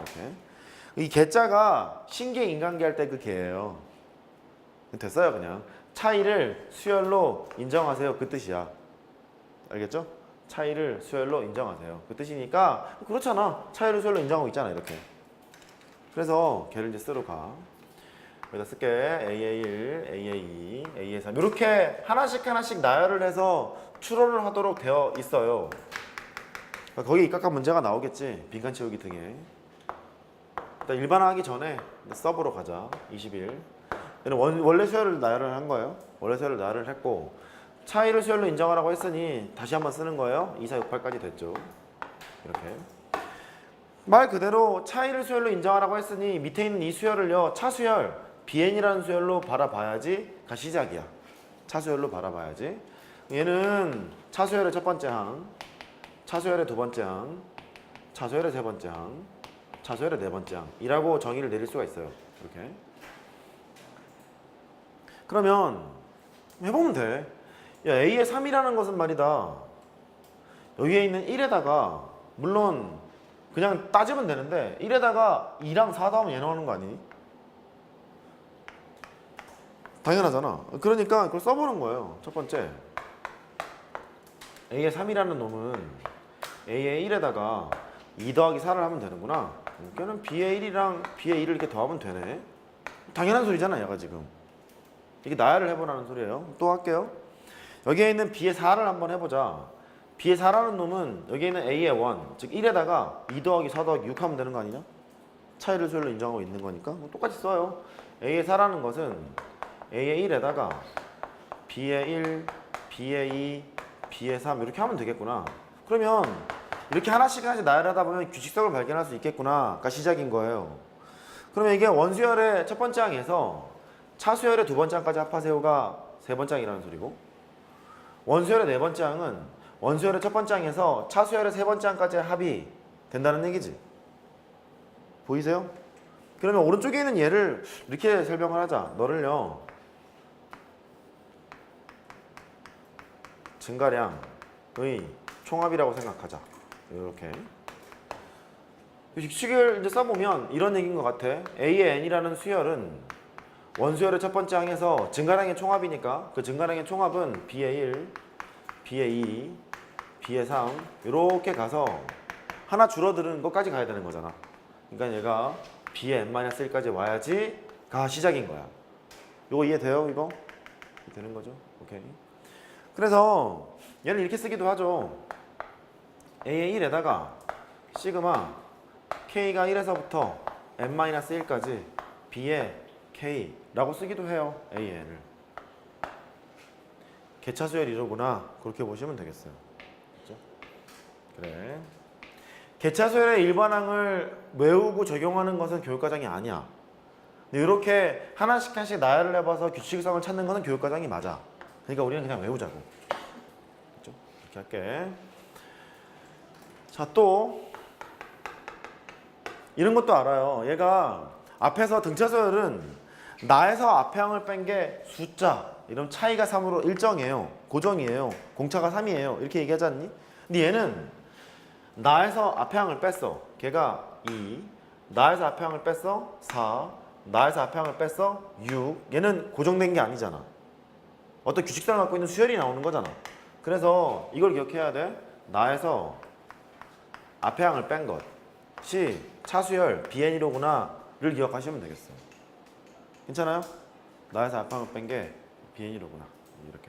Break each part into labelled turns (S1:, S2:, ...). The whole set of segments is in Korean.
S1: 이렇게. 이 개자가 신개 인간계 할 때 그 개예요. 됐어요. 그냥 차이를 수열로 인정하세요. 그 뜻이야. 알겠죠? 차이를 수열로 인정하세요. 그 뜻이니까 그렇잖아. 차이를 수열로 인정하고 있잖아. 이렇게. 그래서 걔를 이제 쓰러 가. 여기다 쓸게. AA1, AA2, AA3 이렇게 하나씩 나열을 해서 추론을 하도록 되어 있어요. 거기 각각 문제가 나오겠지. 빈칸 채우기 등에. 일단 일반화하기 전에 서브로 가자. 21. 얘는 원래 수열을 나열을 한 거예요. 원래 수열을 나열을 했고 차이를 수열로 인정하라고 했으니 다시 한번 쓰는 거예요. 2, 4, 6, 8까지 됐죠. 이렇게. 말 그대로 차이를 수열로 인정하라고 했으니 밑에 있는 이 수열을요. 차수열, BN이라는 수열로 바라봐야지가 시작이야. 차수열로 바라봐야지. 얘는 차수열의 첫 번째 항, 차수열의 두 번째 항, 차수열의 세 번째 항, 차수열의 네 번째 항이라고 정의를 내릴 수가 있어요. 이렇게. 그러면 해보면 돼. 야, A의 3이라는 것은 말이다. 여기에 있는 1에다가 물론 그냥 따지면 되는데 1에다가 2랑 4 더하면 얘 나오는 거 아니니? 당연하잖아. 그러니까 그걸 써보는 거예요. 첫 번째 A의 3이라는 놈은 A의 1에다가 2 더하기 4를 하면 되는구나. 그러니까는 B의 1이랑 B의 1을 이렇게 더하면 되네. 당연한 소리잖아 얘가 지금. 이게 나열을 해보라는 소리예요. 또 할게요. 여기에 있는 B의 4를 한번 해보자. B의 4라는 놈은 여기에 있는 A의 1, 즉 1에다가 2 더하기 4 더하기 6 하면 되는 거 아니냐? 차이를 수열로 인정하고 있는 거니까 똑같이 써요. A의 4라는 것은 A의 1에다가 B의 1, B의 2, B의 3 이렇게 하면 되겠구나. 그러면 이렇게 하나씩 나열하다 보면 규칙성을 발견할 수 있겠구나가 시작인 거예요. 그러면 이게 원수열의 첫 번째 항에서 차수열의 두 번째 항까지 합하세요가 세 번째 항이라는 소리고, 원수열의 네 번째 항은 원수열의 첫 번째 항에서 차수열의 세 번째 항까지 합이 된다는 얘기지. 보이세요? 그러면 오른쪽에 있는 얘를 이렇게 설명을 하자. 너를요 증가량의 총합이라고 생각하자. 이렇게 규칙을 이제 써보면 이런 얘기인 것 같아. A의 n이라는 수열은 원수열의 첫 번째 항에서 증가량의 총합이니까 그 증가량의 총합은 B의 1, B의 2, B의 3 이렇게 가서 하나 줄어드는 것까지 가야 되는 거잖아. 그러니까 얘가 B의 n-1까지 와야지가 시작인 거야. 이거 이해돼요? 이거? 되는 거죠? 오케이. 그래서 얘를 이렇게 쓰기도 하죠. A의 1에다가 시그마 K가 1에서부터 n-1까지 B의 K라고 쓰기도 해요. A의 n을. 개차수열 이러구나. 그렇게 보시면 되겠어요. 그렇죠? 그래. 개차수열의 일반항을 외우고 적용하는 것은 교육과정이 아니야. 근데 이렇게 하나씩 나열을 해봐서 규칙성을 찾는 것은 교육과정이 맞아. 그러니까 우리는 그냥 외우자고. 그렇죠? 이렇게 할게. 자, 또 이런 것도 알아요. 얘가 앞에서 등차수열은 나에서 앞에 항을 뺀 게 숫자, 이런 차이가 3으로 일정이에요. 고정이에요. 공차가 3이에요. 이렇게 얘기하지 않니? 근데 얘는 나에서 앞에 항을 뺐어. 걔가 2, 나에서 앞에 항을 뺐어. 4, 나에서 앞에 항을 뺐어. 6. 얘는 고정된 게 아니잖아. 어떤 규칙성을 갖고 있는 수열이 나오는 거잖아. 그래서 이걸 기억해야 돼. 나에서 앞에 항을 뺀 것이 차수열 BN1호구나를 기억하시면 되겠어요. 괜찮아요? 나에서 앞에 항을 뺀 게 BN1호구나. 이렇게.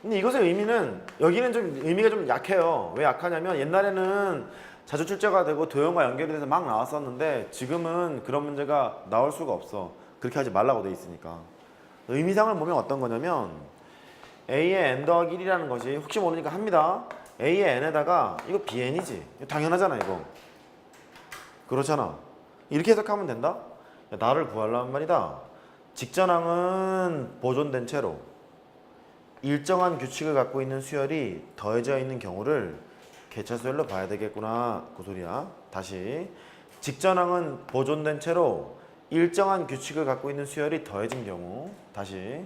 S1: 근데 이것의 의미는 여기는 좀 의미가 좀 약해요. 왜 약하냐면 옛날에는 자주 출제가 되고 도형과 연결이 돼서 막 나왔었는데 지금은 그런 문제가 나올 수가 없어. 그렇게 하지 말라고 돼 있으니까. 의미상을 보면 어떤 거냐면 A의 n 더하기 1이라는 것이 혹시 모르니까 합니다. A의 n에다가 이거 BN이지. 당연하잖아 이거. 그렇잖아. 이렇게 해석하면 된다? 야, 나를 구하려면 말이다. 직전항은 보존된 채로 일정한 규칙을 갖고 있는 수열이 더해져 있는 경우를 개차수열로 봐야 되겠구나. 그 소리야. 다시. 직전항은 보존된 채로 일정한 규칙을 갖고 있는 수열이 더해진 경우. 다시.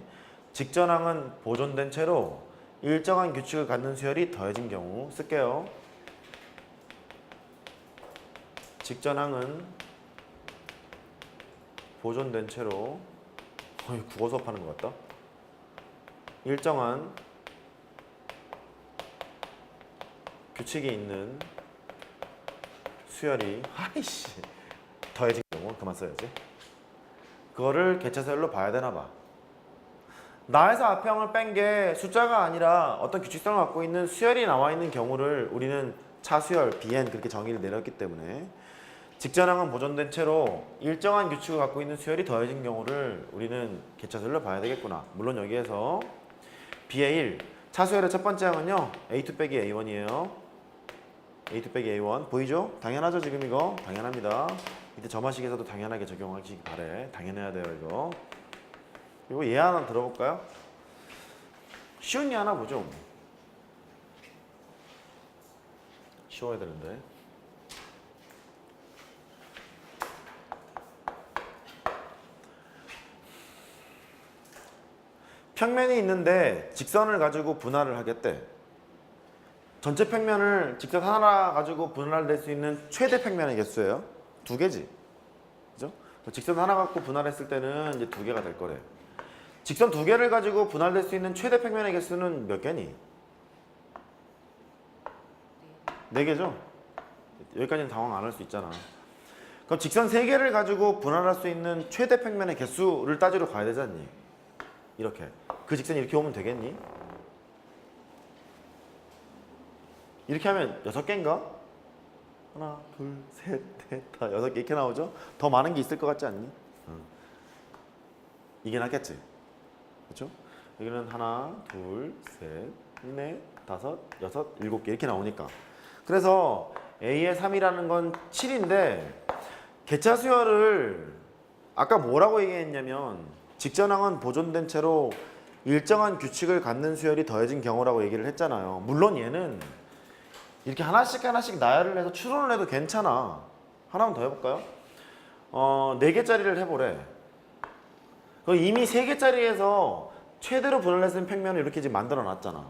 S1: 직전항은 보존된 채로 일정한 규칙을 갖는 수열이 더해진 경우 쓸게요. 직전항은 보존된 채로 국어 수업하는 것 같다. 일정한 규칙이 있는 수열이 더해진 경우 그만 써야지. 그거를 개체수열로 봐야 되나 봐. 나에서 앞형을 뺀 게 숫자가 아니라 어떤 규칙성을 갖고 있는 수열이 나와 있는 경우를 우리는 차수열, Bn 그렇게 정의를 내렸기 때문에 직전항은 보존된 채로 일정한 규칙을 갖고 있는 수열이 더해진 경우를 우리는 개체수열로 봐야 되겠구나. 물론 여기에서 B의 1, 차수열의 첫 번째 항은요 A2 빼기 A1이에요. A2 빼기 A1 보이죠? 당연하죠 지금 이거? 당연합니다. 이때 점화식에서도 당연하게 적용하시기 바래. 당연해야 돼요 이거. 이거 얘 하나 들어볼까요? 쉬운 얘 하나 보죠. 쉬워야 되는데. 평면이 있는데 직선을 가지고 분할을 하겠대. 전체 평면을 직선 하나 가지고 분할될 수 있는 최대 평면의 개수예요. 2개지. 그죠? 직선 하나 갖고 분할했을 때는 이제 2개가 될 거래. 직선 2개를 가지고 분할될 수 있는 최대 평면의 개수는 몇 개니? 4개죠? 여기까지는 당황 안 할 수 있잖아. 그럼 직선 3개를 가지고 분할할 수 있는 최대 평면의 개수를 따지러 가야 되지 않니? 이렇게. 그 직선이 이렇게 오면 되겠니? 이렇게 하면 6개인가? 하나, 둘, 셋, 넷, 다 6개 이렇게 나오죠? 더 많은 게 있을 것 같지 않니? 이게 낫겠지? 그렇죠? 여기는 하나, 둘, 셋, 넷, 다섯, 여섯, 7개 이렇게 나오니까. 그래서 A의 3이라는 건 7인데 개차 수열을 아까 뭐라고 얘기했냐면 직전항은 보존된 채로 일정한 규칙을 갖는 수열이 더해진 경우라고 얘기를 했잖아요. 물론 얘는 이렇게 하나씩 나열을 해서 추론을 해도 괜찮아. 하나만 더 해볼까요? 4개짜리를 해보래. 이미 3개짜리에서 최대로 분할했을 평면을 이렇게 지금 만들어 놨잖아.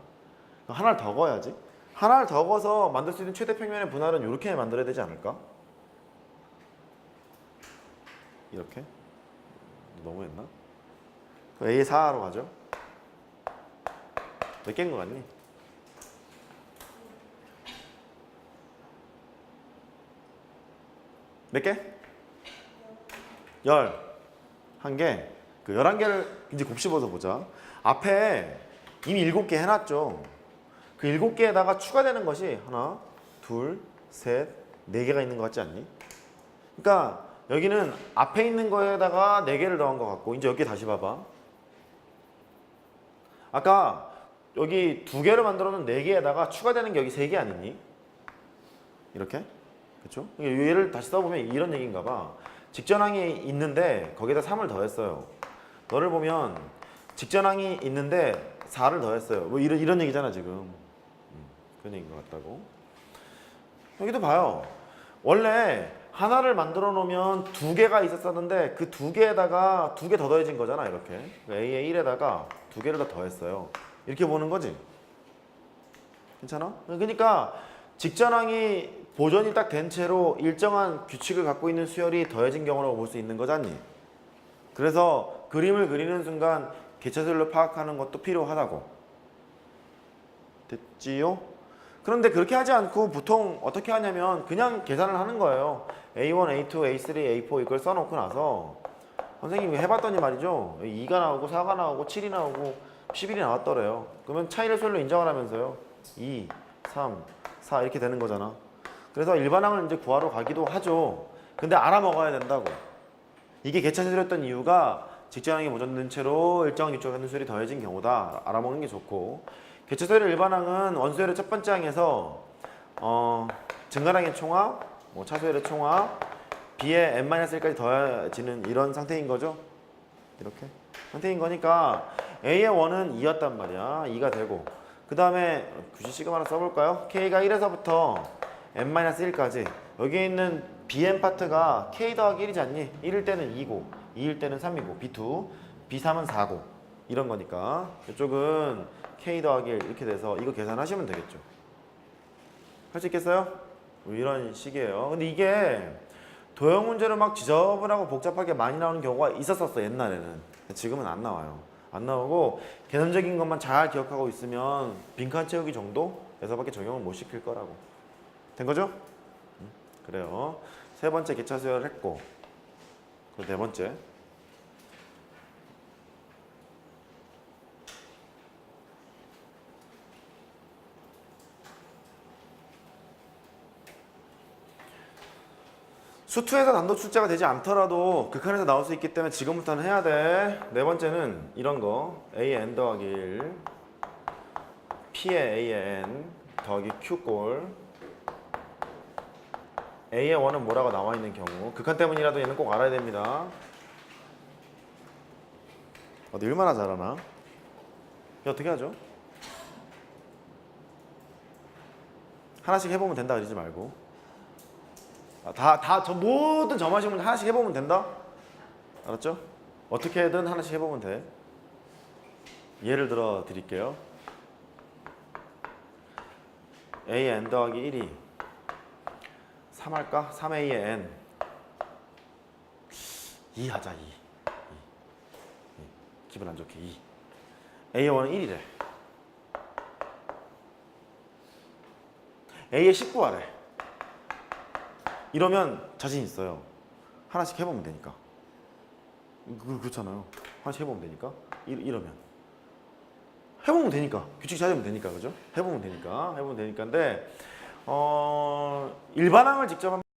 S1: 하나를 더 거야지. 하나를 더 거서 만들 수 있는 최대 평면의 분할은 이렇게 만들어야 되지 않을까? 이렇게? 너무했나? A의 4로 가죠. 몇 개인 것 같니? 몇 개? 1개. 그 11개를 이제 곱씹어서 보자. 앞에 이미 7개 해놨죠. 그 7개에다가 추가되는 것이 하나, 둘, 셋, 4개가 있는 것 같지 않니? 그러니까 여기는 앞에 있는 거에다가 4개를 더한 것 같고 이제 여기 다시 봐봐. 아까 여기 2개를 만들어놓은 4개에다가 추가되는 게 여기 3개 아니니? 이렇게? 그렇죠? 얘를 다시 써보면 이런 얘기인가 봐. 직전항이 있는데 거기다 3을 더했어요. 너를 보면 직전항이 있는데 4를 더했어요. 뭐 이런 얘기잖아 지금. 그런 얘기인 것 같다고. 여기도 봐요. 원래 하나를 만들어 놓으면 2개가 있었었는데 그 2개에다가 2개 더 더해진 거잖아 이렇게. A의 1에다가 2개를 더 더했어요. 이렇게 보는 거지. 괜찮아? 그러니까 직전항이 보존이 딱 된 채로 일정한 규칙을 갖고 있는 수열이 더해진 경우라고 볼 수 있는 거잖니. 그래서 그림을 그리는 순간 개체수열로 파악하는 것도 필요하다고. 됐지요? 그런데 그렇게 하지 않고 보통 어떻게 하냐면 그냥 계산을 하는 거예요. A1, A2, A3, A4 이걸 써놓고 나서 선생님이 해봤더니 말이죠. 2가 나오고 4가 나오고 7이 나오고 11이 나왔더래요. 그러면 차이를 수열로 인정을 하면서요. 2, 3, 4 이렇게 되는 거잖아. 그래서 일반항을 이제 구하러 가기도 하죠. 근데 알아먹어야 된다고. 이게 개차수열이었던 이유가 직전항이 보존된 채로 일정한 규칙을 갖는 수열이 더해진 경우다. 알아먹는 게 좋고. 개차수열의 일반항은 원수열의 첫 번째 항에서 증가량의 총합, 차수열의 총합, B의 n-1까지 더해지는 이런 상태인 거죠. 이렇게 상태인 거니까 A의 1은 2였단 말이야. 2가 되고 그 다음에 굳이 시그마 하나 써볼까요? K가 1에서부터 n-1까지 여기 있는 Bn 파트가 K 더하기 1이지 않니? 1일 때는 2고 2일 때는 3이고 B2, B3은 4고 이런 거니까 이쪽은 k 더하기 1 이렇게 돼서 이거 계산하시면 되겠죠. 할 수 있겠어요? 뭐 이런 식이에요. 근데 이게 도형 문제로 막 지저분하고 복잡하게 많이 나오는 경우가 있었었어 옛날에는. 지금은 안 나와요. 안 나오고 개념적인 것만 잘 기억하고 있으면 빈칸 채우기 정도에서밖에 적용을 못 시킬 거라고. 된 거죠? 그래요. 세 번째 개차 수열을 했고, 그 네 번째. 수투에서 난도 출제가 되지 않더라도 극한에서 나올 수 있기 때문에 지금부터는 해야 돼. 네 번째는 이런 거. A의 n 더하기 1 P의 A의 n 더하기 Q꼴 A의 1은 뭐라고 나와 있는 경우 극한 때문이라도 얘는 꼭 알아야 됩니다. 어디 얼마나 잘하나? 이거 어떻게 하죠? 하나씩 해보면 된다 그러지 말고 저 모든 점하신 분 하나씩 해보면 된다? 알았죠? 어떻게든 하나씩 해보면 돼. 예를 들어 드릴게요. A의 n 더하기 1이 3 할까? 3A의 n 2 하자 2 기분 안 좋게 2 A의 1은 1이래. A의 19 하래. 이러면 자신 있어요. 하나씩 해보면 되니까. 그렇잖아요. 하나씩 해보면 되니까. 이러면 해보면 되니까. 규칙 찾으면 되니까. 그죠? 해보면 되니까. 해보면 되니까인데 일반항을 직접